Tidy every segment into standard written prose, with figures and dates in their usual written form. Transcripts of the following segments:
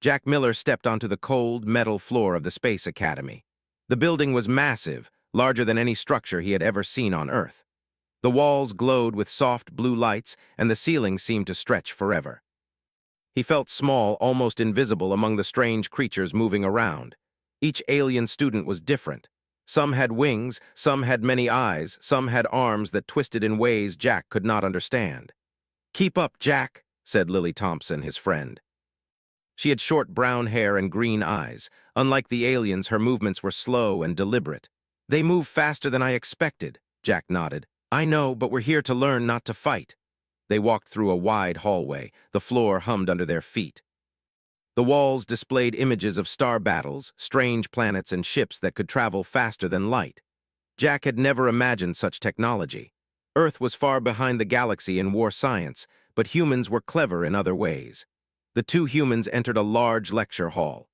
Jack Miller stepped onto the cold, metal floor of the Space Academy. The building was massive, larger than any structure he had ever seen on Earth. The walls glowed with soft blue lights, and the ceiling seemed to stretch forever. He felt small, almost invisible among the strange creatures moving around. Each alien student was different. Some had wings, some had many eyes, some had arms that twisted in ways Jack could not understand. "Keep up, Jack," said Lily Thompson, his friend. She had short brown hair and green eyes. Unlike the aliens, her movements were slow and deliberate. "They move faster than I expected," Jack nodded. "I know, but we're here to learn, not to fight." They walked through a wide hallway. The floor hummed under their feet. The walls displayed images of star battles, strange planets, and ships that could travel faster than light. Jack had never imagined such technology. Earth was far behind the galaxy in war science, but humans were clever in other ways. The two humans entered a large lecture hall.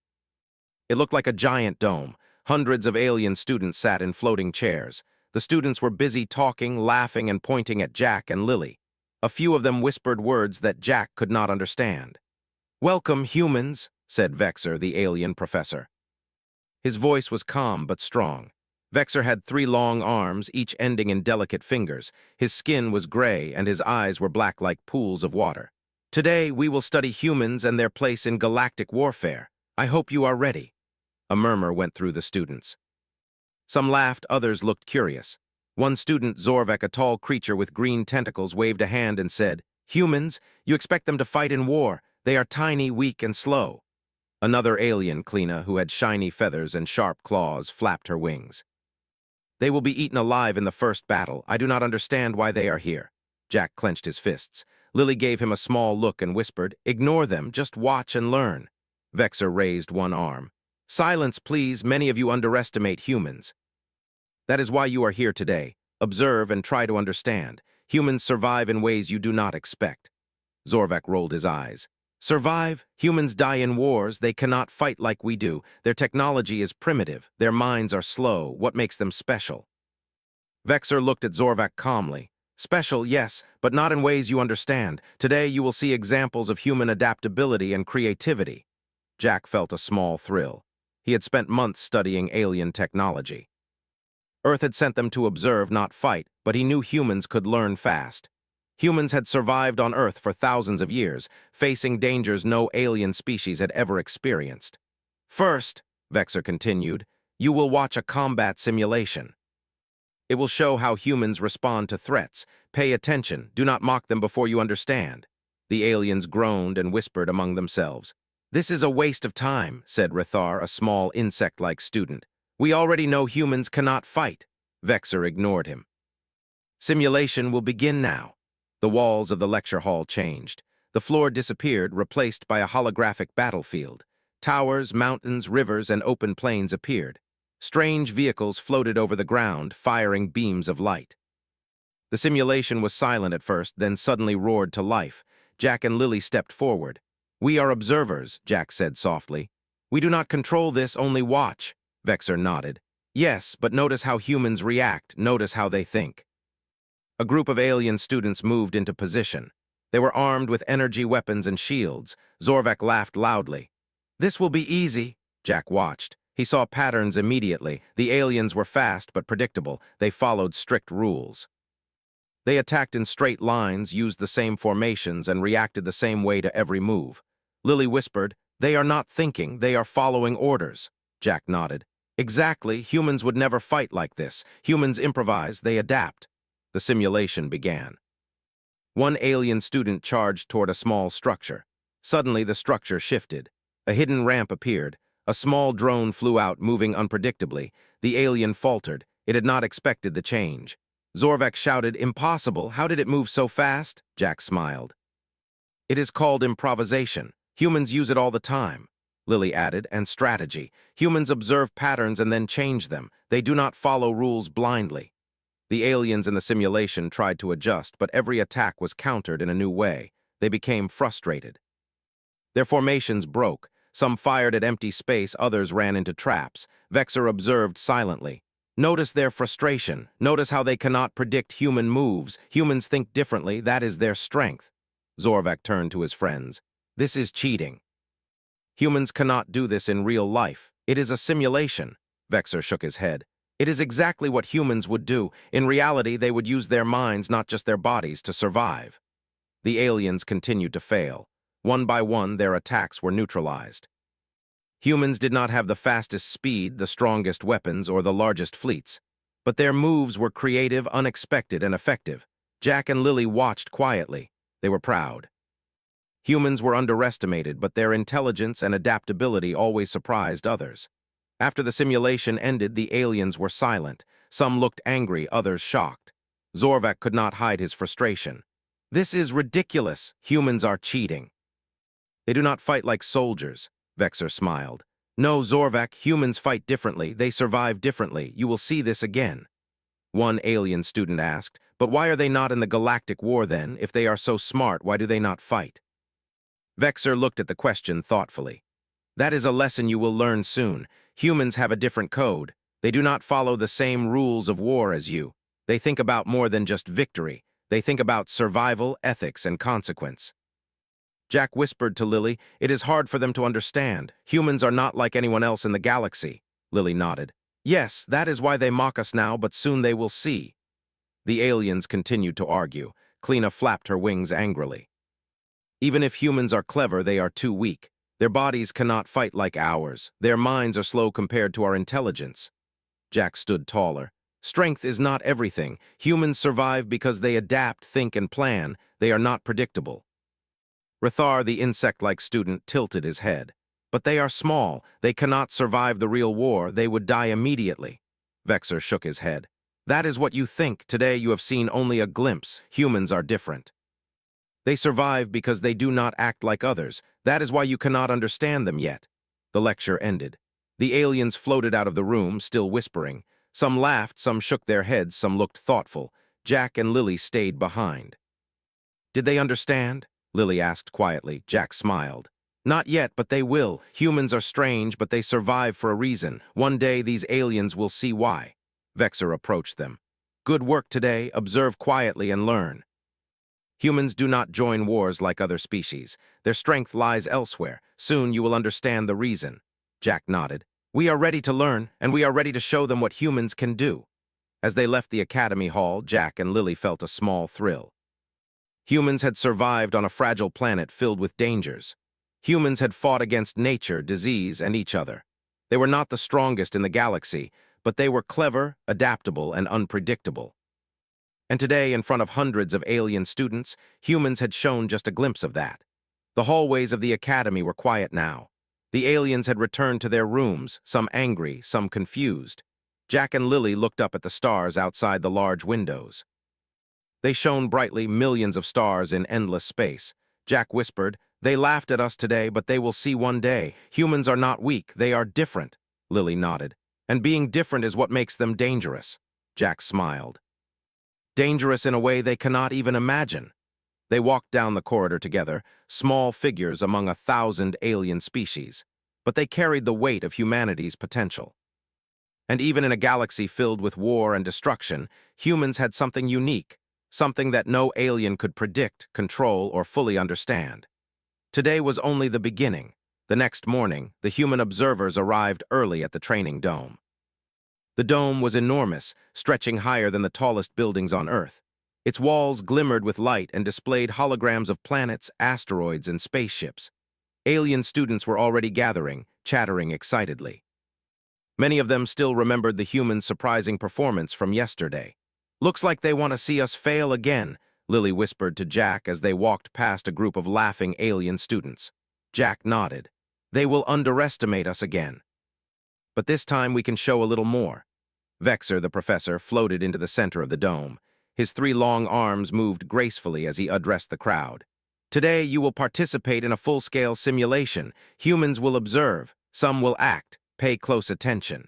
It looked like a giant dome. Hundreds of alien students sat in floating chairs. The students were busy talking, laughing, and pointing at Jack and Lily. A few of them whispered words that Jack could not understand. "Welcome, humans," said Vexer, the alien professor. His voice was calm but strong. Vexer had 3 long arms, each ending in delicate fingers. His skin was gray, and his eyes were black like pools of water. "Today, we will study humans and their place in galactic warfare. I hope you are ready." A murmur went through the students. Some laughed, others looked curious. One student, Zorvek, a tall creature with green tentacles, waved a hand and said, "Humans, you expect them to fight in war. They are tiny, weak, and slow." Another alien, Kleena, who had shiny feathers and sharp claws, flapped her wings. "They will be eaten alive in the first battle. I do not understand why they are here." Jack clenched his fists. Lily gave him a small look and whispered, "Ignore them, just watch and learn." Vexer raised one arm. "Silence, please. Many of you underestimate humans. That is why you are here today. Observe and try to understand. Humans survive in ways you do not expect." Zorvek rolled his eyes. "Survive? Humans die in wars. They cannot fight like we do. Their technology is primitive. Their minds are slow. What makes them special?" Vexer looked at Zorvek calmly. "Special, yes, but not in ways you understand. Today you will see examples of human adaptability and creativity." Jack felt a small thrill. He had spent months studying alien technology. Earth had sent them to observe, not fight, but he knew humans could learn fast. Humans had survived on Earth for thousands of years, facing dangers no alien species had ever experienced. "First," Vexer continued, "you will watch a combat simulation. It will show how humans respond to threats. Pay attention. Do not mock them before you understand." The aliens groaned and whispered among themselves. "This is a waste of time," said Rithar, a small insect-like student. "We already know humans cannot fight." Vexer ignored him. "Simulation will begin now." The walls of the lecture hall changed. The floor disappeared, replaced by a holographic battlefield. Towers, mountains, rivers, and open plains appeared. Strange vehicles floated over the ground, firing beams of light. The simulation was silent at first, then suddenly roared to life. Jack and Lily stepped forward. "We are observers," Jack said softly. "We do not control this, only watch." Vexer nodded. "Yes, but notice how humans react, notice how they think." A group of alien students moved into position. They were armed with energy weapons and shields. Zorvek laughed loudly. "This will be easy." Jack watched. He saw patterns immediately. The aliens were fast but predictable. They followed strict rules. They attacked in straight lines, used the same formations, and reacted the same way to every move. Lily whispered, "They are not thinking, they are following orders." Jack nodded. "Exactly, humans would never fight like this. Humans improvise, they adapt." The simulation began. One alien student charged toward a small structure. Suddenly, the structure shifted. A hidden ramp appeared. A small drone flew out, moving unpredictably. The alien faltered. It had not expected the change. Zorvek shouted, "Impossible! How did it move so fast?" Jack smiled. "It is called improvisation. Humans use it all the time," Lily added, "and strategy. Humans observe patterns and then change them. They do not follow rules blindly." The aliens in the simulation tried to adjust, but every attack was countered in a new way. They became frustrated. Their formations broke. Some fired at empty space, others ran into traps. Vexer observed silently. "Notice their frustration. Notice how they cannot predict human moves. Humans think differently. That is their strength." Zorvek turned to his friends. "This is cheating." Humans cannot do this in real life. It is a simulation. Vexer shook his head. It is exactly what humans would do. In reality, they would use their minds, not just their bodies, to survive. The aliens continued to fail. One by one, their attacks were neutralized. Humans did not have the fastest speed, the strongest weapons, or the largest fleets. But their moves were creative, unexpected, and effective. Jack and Lily watched quietly. They were proud. Humans were underestimated, but their intelligence and adaptability always surprised others. After the simulation ended, the aliens were silent. Some looked angry, others shocked. Zorvak could not hide his frustration. This is ridiculous. Humans are cheating. They do not fight like soldiers, Vexer smiled. No, Zorvak, humans fight differently. They survive differently. You will see this again. One alien student asked, but why are they not in the Galactic War then? If they are so smart, why do they not fight? Vexer looked at the question thoughtfully. That is a lesson you will learn soon. Humans have a different code. They do not follow the same rules of war as you. They think about more than just victory. They think about survival, ethics, and consequence. Jack whispered to Lily, it is hard for them to understand. Humans are not like anyone else in the galaxy. Lily nodded. Yes, that is why they mock us now, but soon they will see. The aliens continued to argue. Kleena flapped her wings angrily. Even if humans are clever, they are too weak. Their bodies cannot fight like ours. Their minds are slow compared to our intelligence. Jack stood taller. Strength is not everything. Humans survive because they adapt, think, and plan. They are not predictable. Rathar, the insect-like student, tilted his head. But they are small. They cannot survive the real war. They would die immediately. Vexer shook his head. That is what you think. Today you have seen only a glimpse. Humans are different. They survive because they do not act like others. That is why you cannot understand them yet. The lecture ended. The aliens floated out of the room, still whispering. Some laughed, some shook their heads, some looked thoughtful. Jack and Lily stayed behind. Did they understand? Lily asked quietly. Jack smiled. Not yet, but they will. Humans are strange, but they survive for a reason. One day these aliens will see why. Vexer approached them. Good work today. Observe quietly and learn. Humans do not join wars like other species. Their strength lies elsewhere. Soon you will understand the reason. Jack nodded. We are ready to learn, and we are ready to show them what humans can do. As they left the academy hall, Jack and Lily felt a small thrill. Humans had survived on a fragile planet filled with dangers. Humans had fought against nature, disease, and each other. They were not the strongest in the galaxy, but they were clever, adaptable, and unpredictable. And today, in front of hundreds of alien students, humans had shown just a glimpse of that. The hallways of the academy were quiet now. The aliens had returned to their rooms, some angry, some confused. Jack and Lily looked up at the stars outside the large windows. They shone brightly, millions of stars in endless space. Jack whispered, they laughed at us today, but they will see one day. Humans are not weak, they are different. Lily nodded. And being different is what makes them dangerous. Jack smiled. Dangerous in a way they cannot even imagine. They walked down the corridor together, small figures among 1,000 alien species, but they carried the weight of humanity's potential. And even in a galaxy filled with war and destruction, humans had something unique, something that no alien could predict, control, or fully understand. Today was only the beginning. The next morning, the human observers arrived early at the training dome. The dome was enormous, stretching higher than the tallest buildings on Earth. Its walls glimmered with light and displayed holograms of planets, asteroids, and spaceships. Alien students were already gathering, chattering excitedly. Many of them still remembered the humans' surprising performance from yesterday. Looks like they want to see us fail again, Lily whispered to Jack as they walked past a group of laughing alien students. Jack nodded. They will underestimate us again. But this time we can show a little more. Vexer, the professor, floated into the center of the dome. His 3 long arms moved gracefully as he addressed the crowd. Today you will participate in a full-scale simulation. Humans will observe. Some will act. Pay close attention.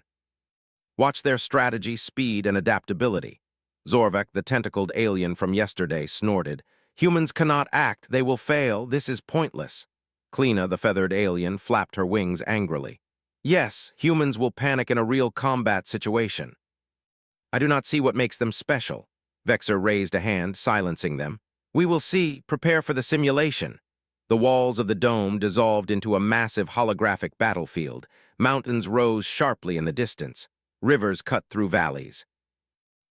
Watch their strategy, speed, and adaptability. Zorvak, the tentacled alien from yesterday, snorted. Humans cannot act. They will fail. This is pointless. Kleena, the feathered alien, flapped her wings angrily. Yes, humans will panic in a real combat situation. I do not see what makes them special. Vexer raised a hand, silencing them. We will see. Prepare for the simulation. The walls of the dome dissolved into a massive holographic battlefield. Mountains rose sharply in the distance. Rivers cut through valleys.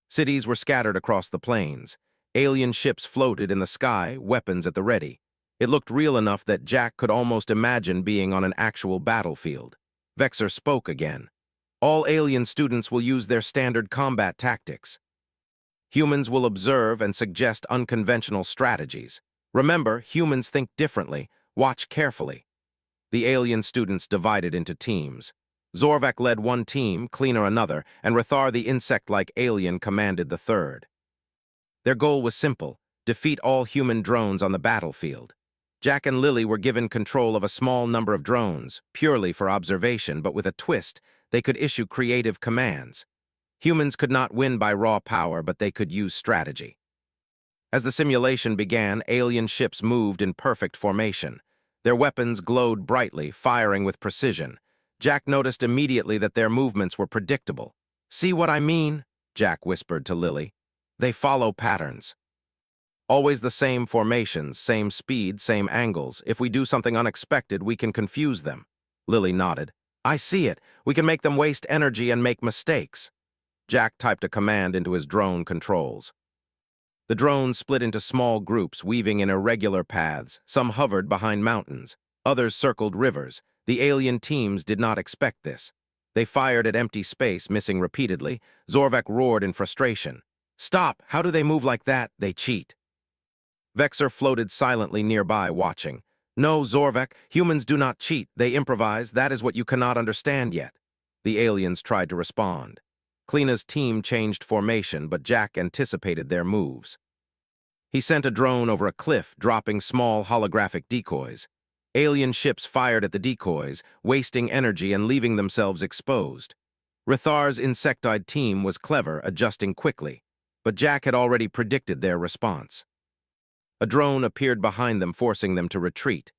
Cities were scattered across the plains. Alien ships floated in the sky, weapons at the ready. It looked real enough that Jack could almost imagine being on an actual battlefield. Vexor spoke again. All alien students will use their standard combat tactics. Humans will observe and suggest unconventional strategies. Remember, humans think differently. Watch carefully. The alien students divided into teams. Zorvak led one team, Cleaner another, and Rathar the insect-like alien commanded the third. Their goal was simple: defeat all human drones on the battlefield. Jack and Lily were given control of a small number of drones, purely for observation, but with a twist: they could issue creative commands. Humans could not win by raw power, but they could use strategy. As the simulation began, alien ships moved in perfect formation. Their weapons glowed brightly, firing with precision. Jack noticed immediately that their movements were predictable. "See what I mean?" Jack whispered to Lily. "They follow patterns. Always the same formations, same speed, same angles. If we do something unexpected, we can confuse them." Lily nodded. "I see it. We can make them waste energy and make mistakes." Jack typed a command into his drone controls. The drones split into small groups, weaving in irregular paths. Some hovered behind mountains. Others circled rivers. The alien teams did not expect this. They fired at empty space, missing repeatedly. Zorvak roared in frustration. "Stop! How do they move like that? They cheat." Vexor floated silently nearby, watching. "No, Zorvak, humans do not cheat. They improvise. That is what you cannot understand yet." The aliens tried to respond. Kleina's team changed formation, but Jack anticipated their moves. He sent a drone over a cliff, dropping small holographic decoys. Alien ships fired at the decoys, wasting energy and leaving themselves exposed. Rathar's insectoid team was clever, adjusting quickly, but Jack had already predicted their response. A drone appeared behind them, forcing them to retreat.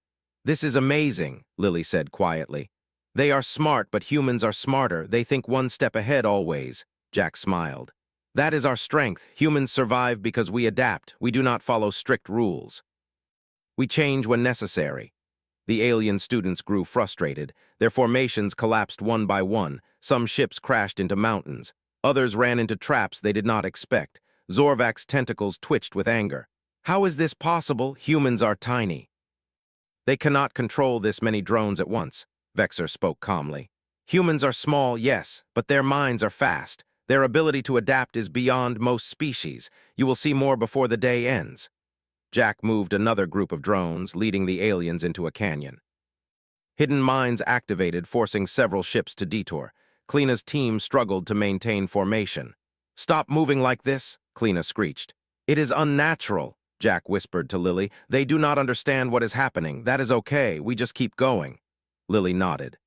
"This is amazing," Lily said quietly. "They are smart, but humans are smarter. They think one step ahead always." Jack smiled. "That is our strength. Humans survive because we adapt. We do not follow strict rules. We change when necessary." The alien students grew frustrated. Their formations collapsed one by one. Some ships crashed into mountains. Others ran into traps they did not expect. Zorvak's tentacles twitched with anger. "How is this possible? Humans are tiny." "They cannot control this many drones at once," Vexor spoke calmly. "Humans are small, yes, but their minds are fast. Their ability to adapt is beyond most species. You will see more before the day ends." Jack moved another group of drones, leading the aliens into a canyon. Hidden mines activated, forcing several ships to detour. Kleina's team struggled to maintain formation. "Stop moving like this," Kleina screeched. "It is unnatural," Jack whispered to Lily. "They do not understand what is happening. That is okay. We just keep going." Lily nodded.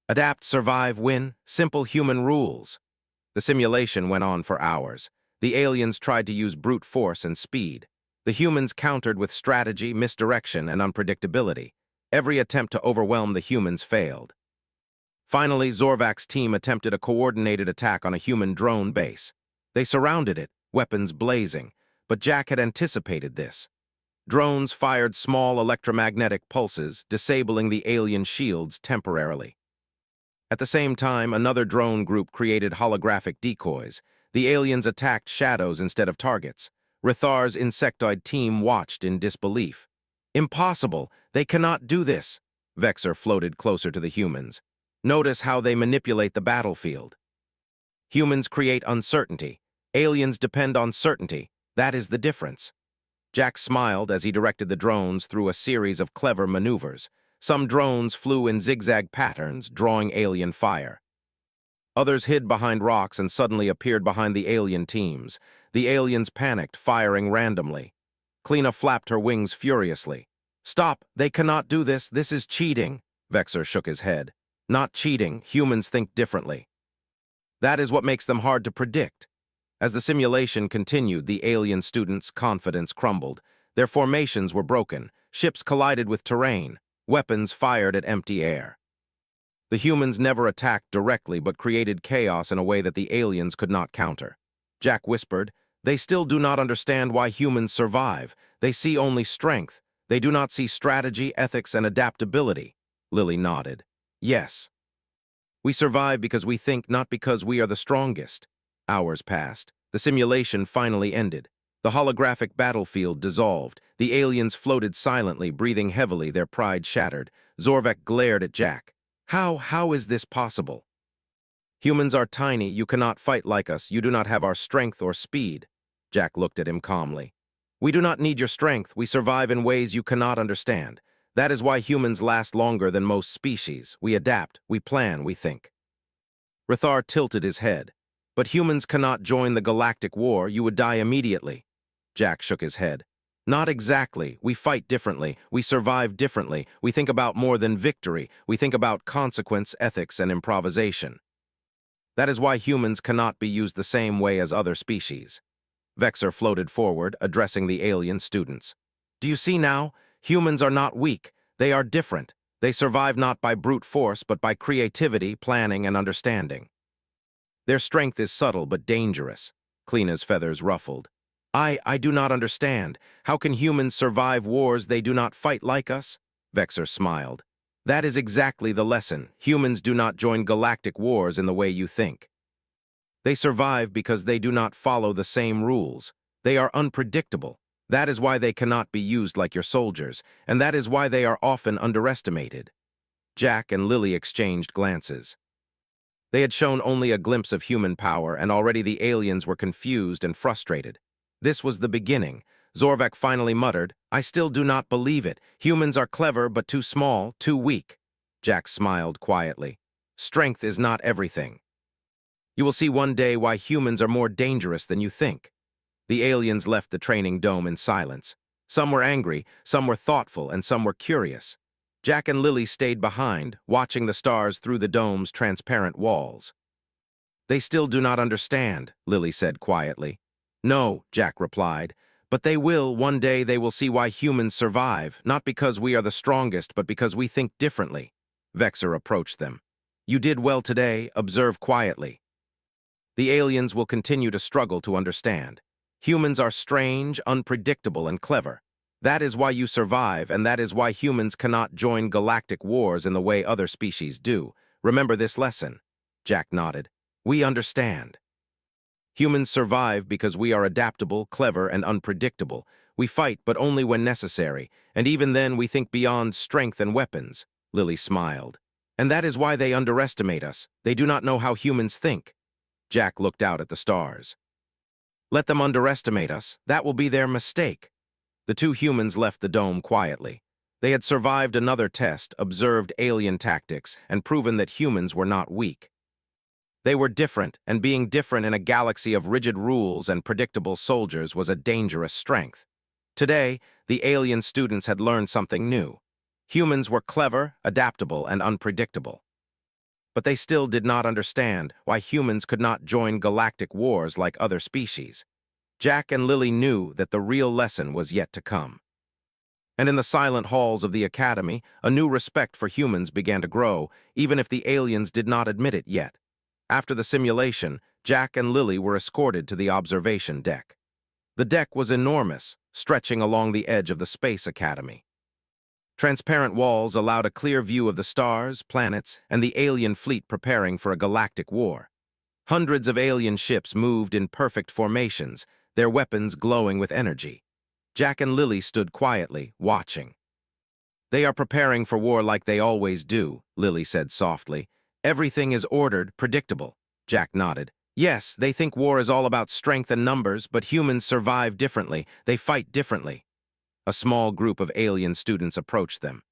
"Adapt, survive, win. Simple human rules." The simulation went on for hours. The aliens tried to use brute force and speed. The humans countered with strategy, misdirection, and unpredictability. Every attempt to overwhelm the humans failed. Finally, Zorvak's team attempted a coordinated attack on a human drone base. They surrounded it, weapons blazing, but Jack had anticipated this. Drones fired small electromagnetic pulses, disabling the alien shields temporarily. At the same time, another drone group created holographic decoys. The aliens attacked shadows instead of targets. Rathar's insectoid team watched in disbelief. "Impossible! They cannot do this!" Vexor floated closer to the humans. "Notice how they manipulate the battlefield. Humans create uncertainty. Aliens depend on certainty. That is the difference." Jack smiled as he directed the drones through a series of clever maneuvers. Some drones flew in zigzag patterns, drawing alien fire. Others hid behind rocks and suddenly appeared behind the alien teams. The aliens panicked, firing randomly. Kleina flapped her wings furiously. "Stop! They cannot do this! This is cheating!" Vexor shook his head. "Not cheating. Humans think differently. That is what makes them hard to predict." As the simulation continued, the alien students' confidence crumbled. Their formations were broken. Ships collided with terrain. Weapons fired at empty air. The humans never attacked directly but created chaos in a way that the aliens could not counter. Jack whispered, "They still do not understand why humans survive. They see only strength. They do not see strategy, ethics, and adaptability. Lily nodded. Yes. We survive because we think, not because we are the strongest. Hours passed. The simulation finally ended. The holographic battlefield dissolved. The aliens floated silently, breathing heavily, their pride shattered. Zorvek glared at Jack. How is this possible? Humans are tiny, you cannot fight like us, you do not have our strength or speed. Jack looked at him calmly. We do not need your strength, we survive in ways you cannot understand. That is why humans last longer than most species. We adapt, we plan, we think. Rathar tilted his head. But humans cannot join the Galactic War, you would die immediately. Jack shook his head. Not exactly. We fight differently. We survive differently. We think about more than victory. We think about consequence, ethics, and improvisation. That is why humans cannot be used the same way as other species. Vexer floated forward, addressing the alien students. Do you see now? Humans are not weak. They are different. They survive not by brute force, but by creativity, planning, and understanding. Their strength is subtle but dangerous. Kleena's feathers ruffled. I do not understand. How can humans survive wars they do not fight like us? Vexer smiled. That is exactly the lesson. Humans do not join galactic wars in the way you think. They survive because they do not follow the same rules. They are unpredictable. That is why they cannot be used like your soldiers, and that is why they are often underestimated. Jack and Lily exchanged glances. They had shown only a glimpse of human power, and already the aliens were confused and frustrated. This was the beginning. Zorvek finally muttered, I still do not believe it. Humans are clever, but too small, too weak. Jack smiled quietly. Strength is not everything. You will see one day why humans are more dangerous than you think. The aliens left the training dome in silence. Some were angry, some were thoughtful, and some were curious. Jack and Lily stayed behind, watching the stars through the dome's transparent walls. They still do not understand, Lily said quietly. No, Jack replied, but they will. One day they will see why humans survive, not because we are the strongest, but because we think differently. Vexer approached them. You did well today, observe quietly. The aliens will continue to struggle to understand. Humans are strange, unpredictable, and clever. That is why you survive, and that is why humans cannot join galactic wars in the way other species do. Remember this lesson. Jack nodded. We understand. Humans survive because we are adaptable, clever, and unpredictable. We fight, but only when necessary, and even then we think beyond strength and weapons. Lily smiled. And that is why they underestimate us. They do not know how humans think. Jack looked out at the stars. Let them underestimate us. That will be their mistake. The two humans left the dome quietly. They had survived another test, observed alien tactics, and proven that humans were not weak. They were different, and being different in a galaxy of rigid rules and predictable soldiers was a dangerous strength. Today, the alien students had learned something new. Humans were clever, adaptable, and unpredictable. But they still did not understand why humans could not join galactic wars like other species. Jack and Lily knew that the real lesson was yet to come. And in the silent halls of the Academy, a new respect for humans began to grow, even if the aliens did not admit it yet. After the simulation, Jack and Lily were escorted to the observation deck. The deck was enormous, stretching along the edge of the Space Academy. Transparent walls allowed a clear view of the stars, planets, and the alien fleet preparing for a galactic war. Hundreds of alien ships moved in perfect formations, their weapons glowing with energy. Jack and Lily stood quietly, watching. They are preparing for war like they always do, Lily said softly. Everything is ordered, predictable. Jack nodded. Yes, they think war is all about strength and numbers, but humans survive differently. They fight differently. A small group of alien students approached them.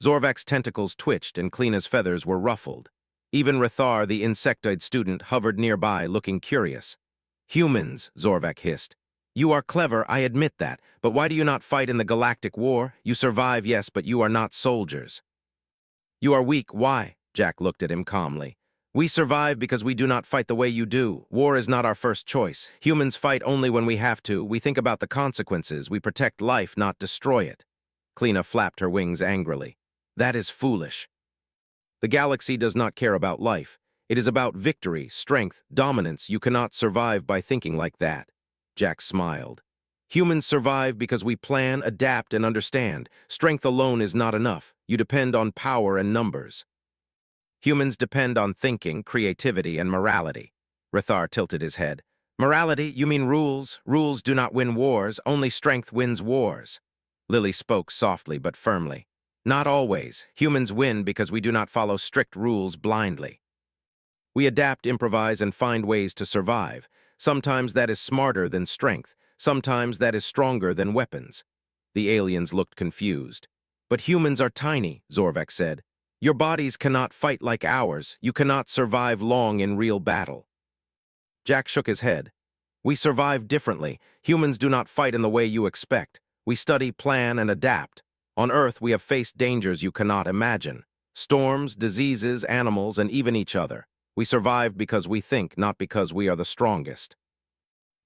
Zorvek's tentacles twitched and Kleena's feathers were ruffled. Even Rathar, the insectoid student, hovered nearby, looking curious. Humans, Zorvek hissed. You are clever, I admit that, but why do you not fight in the galactic war? You survive, yes, but you are not soldiers. You are weak, why? Jack looked at him calmly. We survive because we do not fight the way you do. War is not our first choice. Humans fight only when we have to. We think about the consequences. We protect life, not destroy it. Kleena flapped her wings angrily. That is foolish. The galaxy does not care about life. It is about victory, strength, dominance. You cannot survive by thinking like that. Jack smiled. Humans survive because we plan, adapt, and understand. Strength alone is not enough. You depend on power and numbers. Humans depend on thinking, creativity, and morality. Rithar tilted his head. Morality? You mean rules? Rules do not win wars. Only strength wins wars. Lily spoke softly but firmly. Not always. Humans win because we do not follow strict rules blindly. We adapt, improvise, and find ways to survive. Sometimes that is smarter than strength. Sometimes that is stronger than weapons. The aliens looked confused. But humans are tiny, Zorvek said. Your bodies cannot fight like ours. You cannot survive long in real battle. Jack shook his head. We survive differently. Humans do not fight in the way you expect. We study, plan, and adapt. On Earth, we have faced dangers you cannot imagine. Storms, diseases, animals, and even each other. We survive because we think, not because we are the strongest.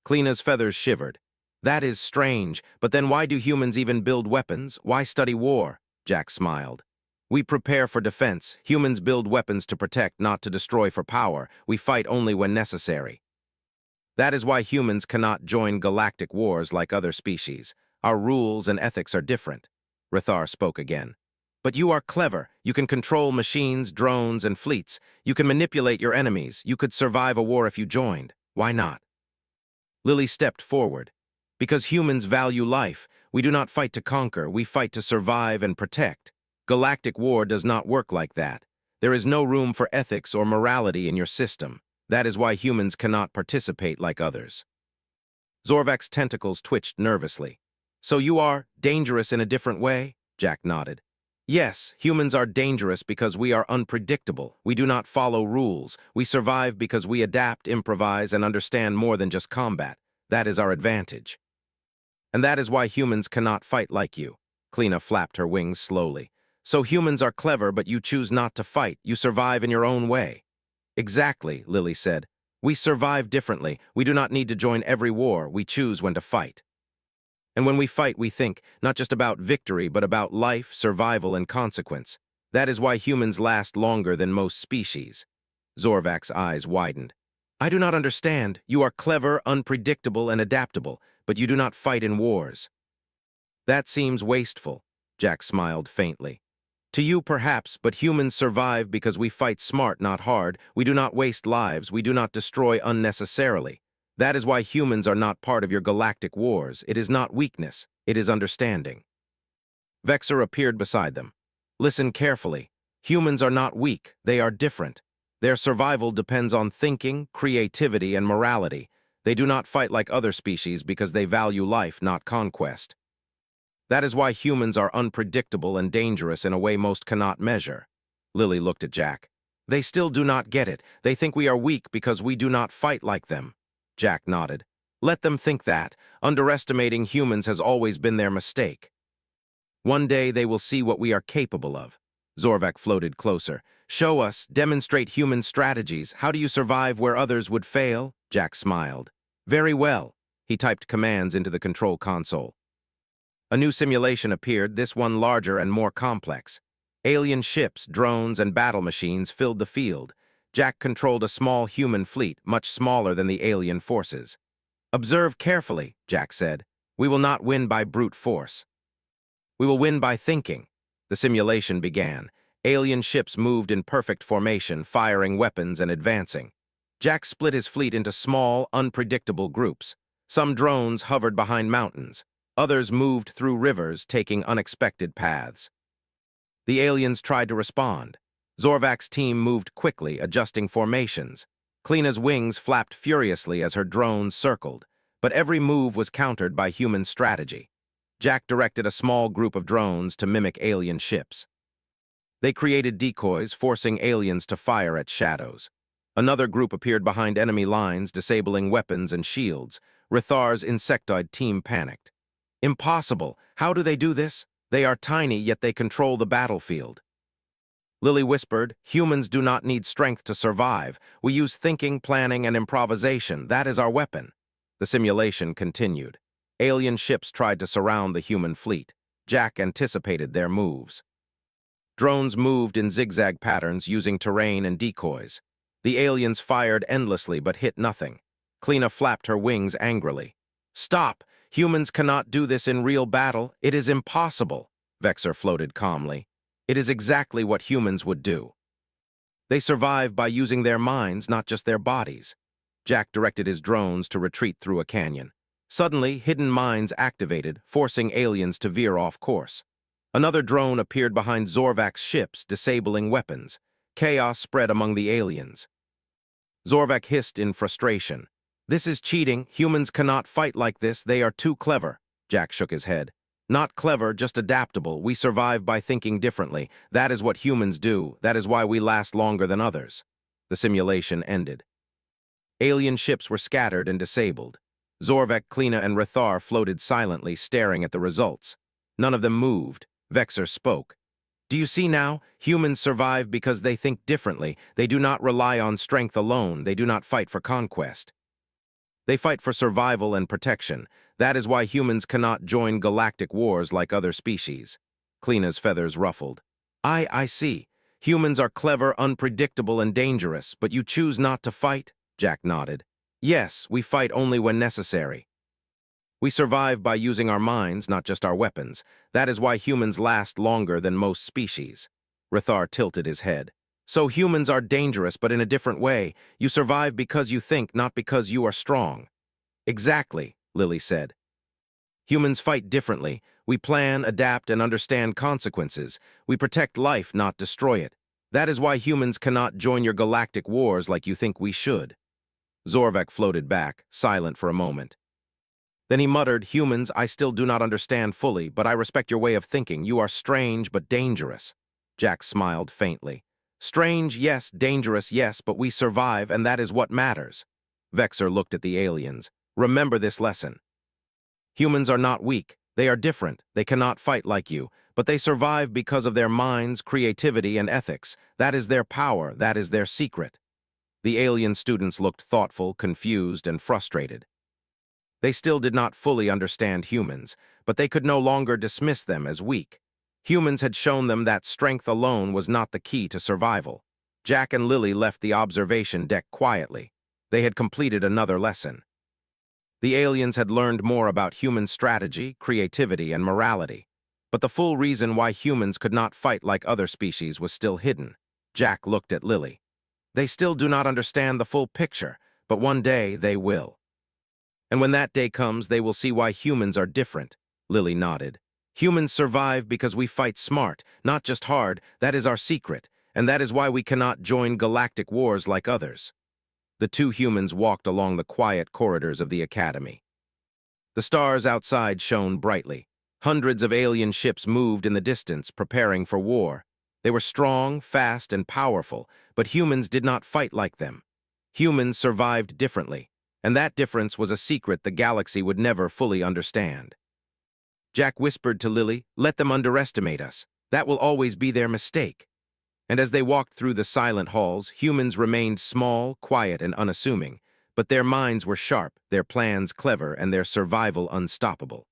Kleena's feathers shivered. That is strange, but then why do humans even build weapons? Why study war? Jack smiled. We prepare for defense. Humans build weapons to protect, not to destroy for power. We fight only when necessary. That is why humans cannot join galactic wars like other species. Our rules and ethics are different. Rithar spoke again. But you are clever. You can control machines, drones, and fleets. You can manipulate your enemies. You could survive a war if you joined. Why not? Lily stepped forward. Because humans value life. We do not fight to conquer. We fight to survive and protect. Galactic war does not work like that. There is no room for ethics or morality in your system. That is why humans cannot participate like others. Zorvek's tentacles twitched nervously. So you are dangerous in a different way? Jack nodded. Yes, humans are dangerous because we are unpredictable. We do not follow rules. We survive because we adapt, improvise, and understand more than just combat. That is our advantage. And that is why humans cannot fight like you. Kleena flapped her wings slowly. So humans are clever, but you choose not to fight. You survive in your own way. Exactly, Lily said. We survive differently. We do not need to join every war. We choose when to fight. And when we fight, we think not just about victory, but about life, survival, and consequence. That is why humans last longer than most species. Zorvak's eyes widened. I do not understand. You are clever, unpredictable, and adaptable, but you do not fight in wars. That seems wasteful, Jack smiled faintly. To you, perhaps, but humans survive because we fight smart, not hard. We do not waste lives. We do not destroy unnecessarily. That is why humans are not part of your galactic wars. It is not weakness. It is understanding. Vexor appeared beside them. Listen carefully. Humans are not weak. They are different. Their survival depends on thinking, creativity, and morality. They do not fight like other species because they value life, not conquest. That is why humans are unpredictable and dangerous in a way most cannot measure. Lily looked at Jack. They still do not get it. They think we are weak because we do not fight like them. Jack nodded. Let them think that. Underestimating humans has always been their mistake. One day they will see what we are capable of. Zorvak floated closer. Show us, demonstrate human strategies. How do you survive where others would fail? Jack smiled. Very well. He typed commands into the control console. A new simulation appeared, this one larger and more complex. Alien ships, drones, and battle machines filled the field. Jack controlled a small human fleet, much smaller than the alien forces. Observe carefully, Jack said. We will not win by brute force. We will win by thinking. The simulation began. Alien ships moved in perfect formation, firing weapons and advancing. Jack split his fleet into small, unpredictable groups. Some drones hovered behind mountains. Others moved through rivers, taking unexpected paths. The aliens tried to respond. Zorvak's team moved quickly, adjusting formations. Kleena's wings flapped furiously as her drones circled, but every move was countered by human strategy. Jack directed a small group of drones to mimic alien ships. They created decoys, forcing aliens to fire at shadows. Another group appeared behind enemy lines, disabling weapons and shields. Rithar's insectoid team panicked. Impossible! How do they do this? They are tiny, yet they control the battlefield. Lily whispered, humans do not need strength to survive. We use thinking, planning, and improvisation. That is our weapon. The simulation continued. Alien ships tried to surround the human fleet. Jack anticipated their moves. Drones moved in zigzag patterns using terrain and decoys. The aliens fired endlessly but hit nothing. Kleena flapped her wings angrily. Stop! Humans cannot do this in real battle. It is impossible, Vexor floated calmly. It is exactly what humans would do. They survive by using their minds, not just their bodies. Jack directed his drones to retreat through a canyon. Suddenly, hidden mines activated, forcing aliens to veer off course. Another drone appeared behind Zorvak's ships, disabling weapons. Chaos spread among the aliens. Zorvak hissed in frustration. This is cheating. Humans cannot fight like this. They are too clever. Jack shook his head. Not clever, just adaptable. We survive by thinking differently. That is what humans do. That is why we last longer than others. The simulation ended. Alien ships were scattered and disabled. Zorvak, Kleena, and Rethar floated silently, staring at the results. None of them moved. Vexor spoke. Do you see now? Humans survive because they think differently. They do not rely on strength alone. They do not fight for conquest. They fight for survival and protection. That is why humans cannot join galactic wars like other species. Kleena's feathers ruffled. I see. Humans are clever, unpredictable, and dangerous, but you choose not to fight? Jack nodded. Yes, we fight only when necessary. We survive by using our minds, not just our weapons. That is why humans last longer than most species. Rethar tilted his head. So humans are dangerous, but in a different way. You survive because you think, not because you are strong. Exactly, Lily said. Humans fight differently. We plan, adapt, and understand consequences. We protect life, not destroy it. That is why humans cannot join your galactic wars like you think we should. Zorvak floated back, silent for a moment. Then he muttered, Humans, I still do not understand fully, but I respect your way of thinking. You are strange but dangerous. Jack smiled faintly. Strange, yes, dangerous, yes, but we survive, and that is what matters. Vexor looked at the aliens. Remember this lesson. Humans are not weak. They are different. They cannot fight like you, but they survive because of their minds, creativity, and ethics. That is their power. That is their secret. The alien students looked thoughtful, confused, and frustrated. They still did not fully understand humans, but they could no longer dismiss them as weak. Humans had shown them that strength alone was not the key to survival. Jack and Lily left the observation deck quietly. They had completed another lesson. The aliens had learned more about human strategy, creativity, and morality. But the full reason why humans could not fight like other species was still hidden. Jack looked at Lily. They still do not understand the full picture, but one day they will. And when that day comes, they will see why humans are different. Lily nodded. Humans survive because we fight smart, not just hard. That is our secret, and that is why we cannot join galactic wars like others. The two humans walked along the quiet corridors of the academy. The stars outside shone brightly. Hundreds of alien ships moved in the distance, preparing for war. They were strong, fast, and powerful, but humans did not fight like them. Humans survived differently, and that difference was a secret the galaxy would never fully understand. Jack whispered to Lily, let them underestimate us. That will always be their mistake. And as they walked through the silent halls, humans remained small, quiet, and unassuming, but their minds were sharp, their plans clever, and their survival unstoppable.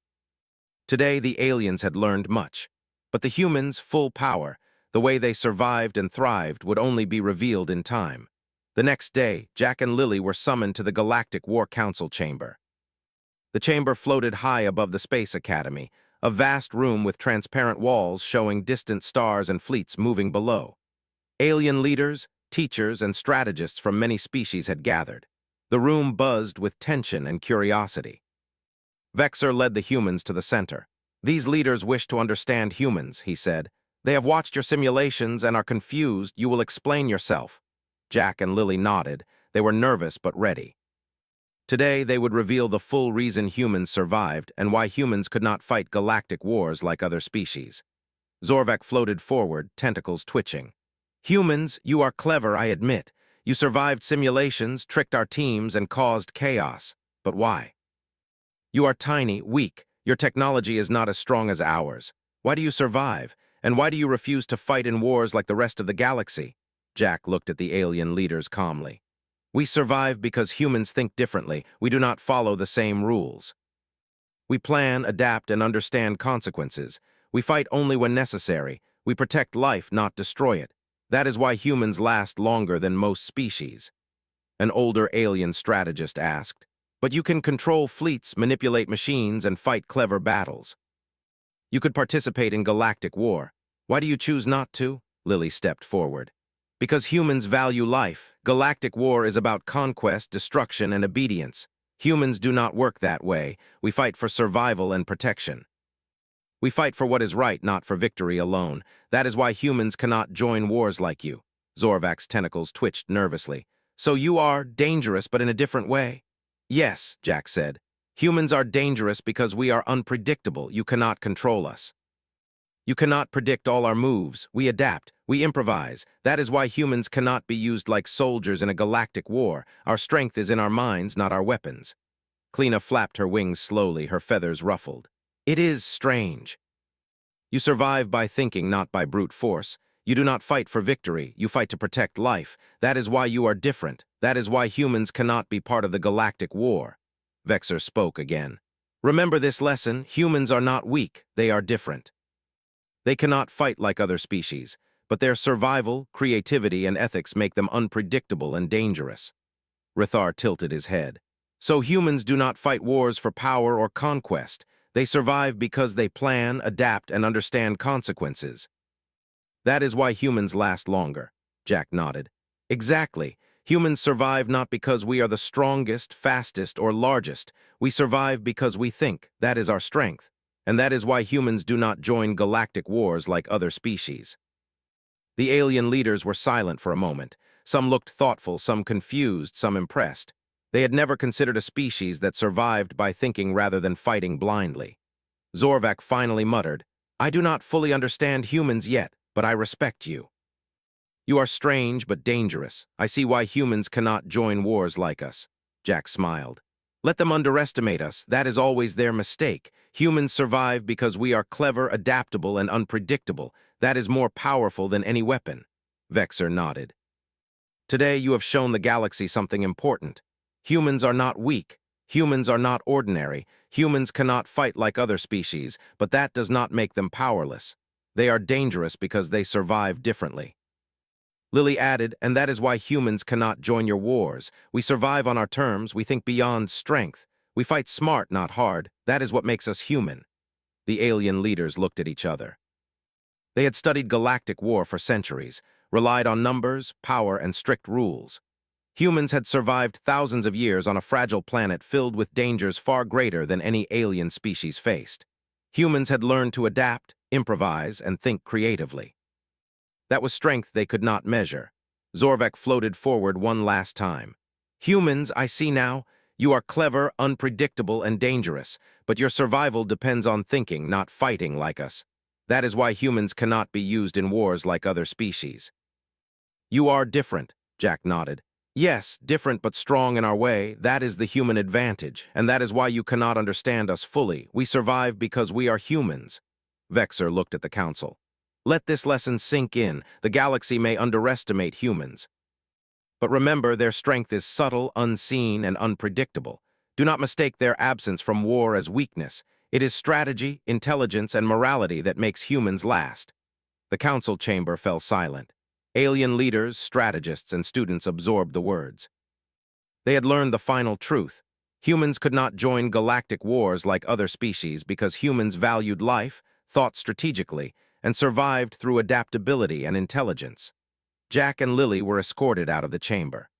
Today, the aliens had learned much, but the humans' full power, the way they survived and thrived, would only be revealed in time. The next day, Jack and Lily were summoned to the Galactic War Council chamber. The chamber floated high above the Space Academy, a vast room with transparent walls showing distant stars and fleets moving below. Alien leaders, teachers, and strategists from many species had gathered. The room buzzed with tension and curiosity. Vexor led the humans to the center. These leaders wish to understand humans, he said. They have watched your simulations and are confused. You will explain yourself. Jack and Lily nodded. They were nervous but ready. Today, they would reveal the full reason humans survived and why humans could not fight galactic wars like other species. Zorvak floated forward, tentacles twitching. Humans, you are clever, I admit. You survived simulations, tricked our teams, and caused chaos. But why? You are tiny, weak. Your technology is not as strong as ours. Why do you survive? And why do you refuse to fight in wars like the rest of the galaxy? Jack looked at the alien leaders calmly. We survive because humans think differently. We do not follow the same rules. We plan, adapt, and understand consequences. We fight only when necessary. We protect life, not destroy it. That is why humans last longer than most species. An older alien strategist asked. But you can control fleets, manipulate machines, and fight clever battles. You could participate in galactic war. Why do you choose not to? Lily stepped forward. Because humans value life. Galactic war is about conquest, destruction, and obedience. Humans do not work that way. We fight for survival and protection. We fight for what is right, not for victory alone. That is why humans cannot join wars like you. Zorvak's tentacles twitched nervously. So you are dangerous, but in a different way? Yes, Jack said. Humans are dangerous because we are unpredictable. You cannot control us. You cannot predict all our moves. We adapt. We improvise. That is why humans cannot be used like soldiers in a galactic war. Our strength is in our minds, not our weapons. Kleena flapped her wings slowly, her feathers ruffled. It is strange. You survive by thinking, not by brute force. You do not fight for victory. You fight to protect life. That is why you are different. That is why humans cannot be part of the galactic war. Vexer spoke again. Remember this lesson. Humans are not weak. They are different. They cannot fight like other species, but their survival, creativity, and ethics make them unpredictable and dangerous. Rithar tilted his head. So humans do not fight wars for power or conquest. They survive because they plan, adapt, and understand consequences. That is why humans last longer, Jack nodded. Exactly. Humans survive not because we are the strongest, fastest, or largest. We survive because we think. That is our strength. And that is why humans do not join galactic wars like other species. The alien leaders were silent for a moment. Some looked thoughtful, some confused, some impressed. They had never considered a species that survived by thinking rather than fighting blindly. Zorvak finally muttered, I do not fully understand humans yet, but I respect you. You are strange but dangerous. I see why humans cannot join wars like us. Jack smiled. Let them underestimate us. That is always their mistake. Humans survive because we are clever, adaptable, and unpredictable. That is more powerful than any weapon. Vexer nodded. Today you have shown the galaxy something important. Humans are not weak. Humans are not ordinary. Humans cannot fight like other species, but that does not make them powerless. They are dangerous because they survive differently. Lily added, and that is why humans cannot join your wars. We survive on our terms. We think beyond strength. We fight smart, not hard. That is what makes us human. The alien leaders looked at each other. They had studied galactic war for centuries, relied on numbers, power, and strict rules. Humans had survived thousands of years on a fragile planet filled with dangers far greater than any alien species faced. Humans had learned to adapt, improvise, and think creatively. That was strength they could not measure. Zorvak floated forward one last time. Humans, I see now, you are clever, unpredictable, and dangerous, but your survival depends on thinking, not fighting like us. That is why humans cannot be used in wars like other species. You are different, Jack nodded. Yes, different but strong in our way. That is the human advantage, and that is why you cannot understand us fully. We survive because we are humans. Vexer looked at the council. Let this lesson sink in. The galaxy may underestimate humans. But remember, their strength is subtle, unseen, and unpredictable. Do not mistake their absence from war as weakness. It is strategy, intelligence, and morality that makes humans last. The council chamber fell silent. Alien leaders, strategists, and students absorbed the words. They had learned the final truth. Humans could not join galactic wars like other species because humans valued life, thought strategically, and survived through adaptability and intelligence. Jack and Lily were escorted out of the chamber.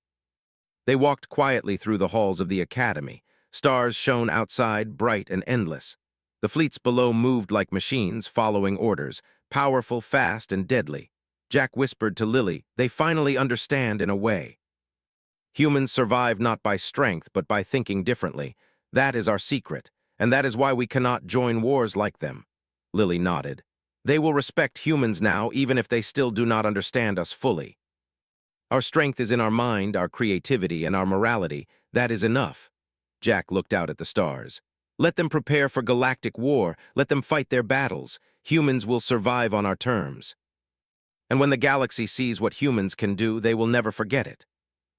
They walked quietly through the halls of the academy. Stars shone outside, bright and endless. The fleets below moved like machines, following orders, powerful, fast, and deadly. Jack whispered to Lily, they finally understand in a way. Humans survive not by strength, but by thinking differently. That is our secret, and that is why we cannot join wars like them. Lily nodded. They will respect humans now, even if they still do not understand us fully. Our strength is in our mind, our creativity, and our morality. That is enough. Jack looked out at the stars. Let them prepare for galactic war. Let them fight their battles. Humans will survive on our terms. And when the galaxy sees what humans can do, they will never forget it.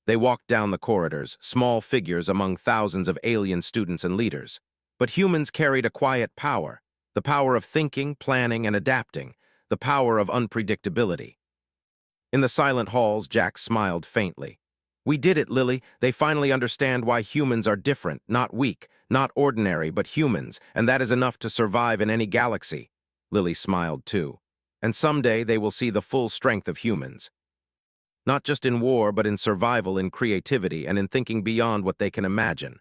They walked down the corridors, small figures among thousands of alien students and leaders. But humans carried a quiet power, the power of thinking, planning, and adapting, the power of unpredictability. In the silent halls, Jack smiled faintly. We did it, Lily. They finally understand why humans are different, not weak, not ordinary, but humans, and that is enough to survive in any galaxy. Lily smiled too. And someday they will see the full strength of humans. Not just in war, but in survival, in creativity, and in thinking beyond what they can imagine.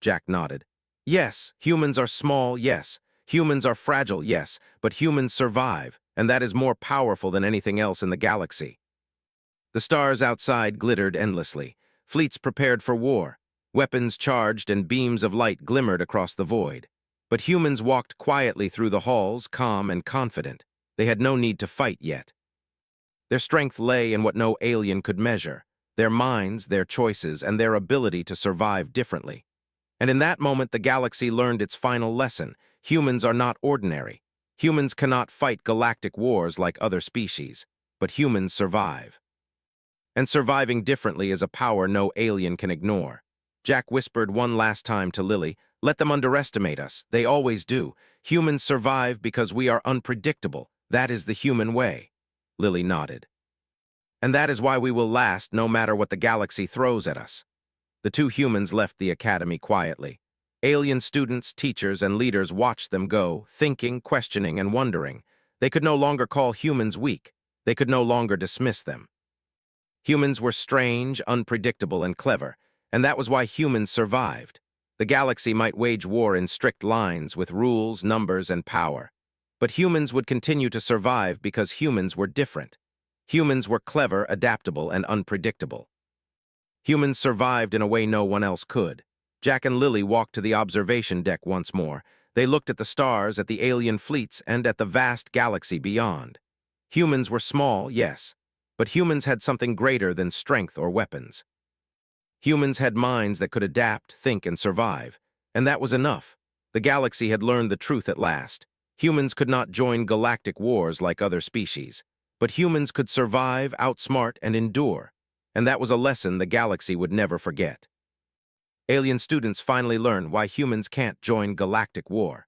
Jack nodded. Yes, humans are small, yes. Humans are fragile, yes, but humans survive, and that is more powerful than anything else in the galaxy. The stars outside glittered endlessly. Fleets prepared for war. Weapons charged and beams of light glimmered across the void. But humans walked quietly through the halls, calm and confident. They had no need to fight yet. Their strength lay in what no alien could measure, their minds, their choices, and their ability to survive differently. And in that moment, the galaxy learned its final lesson. Humans are not ordinary. Humans cannot fight galactic wars like other species, but humans survive. And surviving differently is a power no alien can ignore. Jack whispered one last time to Lily, "Let them underestimate us. They always do. Humans survive because we are unpredictable. That is the human way." Lily nodded. "And that is why we will last no matter what the galaxy throws at us." The two humans left the academy quietly. Alien students, teachers, and leaders watched them go, thinking, questioning, and wondering. They could no longer call humans weak. They could no longer dismiss them. Humans were strange, unpredictable, and clever, and that was why humans survived. The galaxy might wage war in strict lines with rules, numbers, and power. But humans would continue to survive because humans were different. Humans were clever, adaptable, and unpredictable. Humans survived in a way no one else could. Jack and Lily walked to the observation deck once more. They looked at the stars, at the alien fleets, and at the vast galaxy beyond. Humans were small, yes, but humans had something greater than strength or weapons. Humans had minds that could adapt, think, and survive, and that was enough. The galaxy had learned the truth at last. Humans could not join galactic wars like other species, but humans could survive, outsmart, and endure, and that was a lesson the galaxy would never forget. Alien students finally learned why humans can't join galactic war.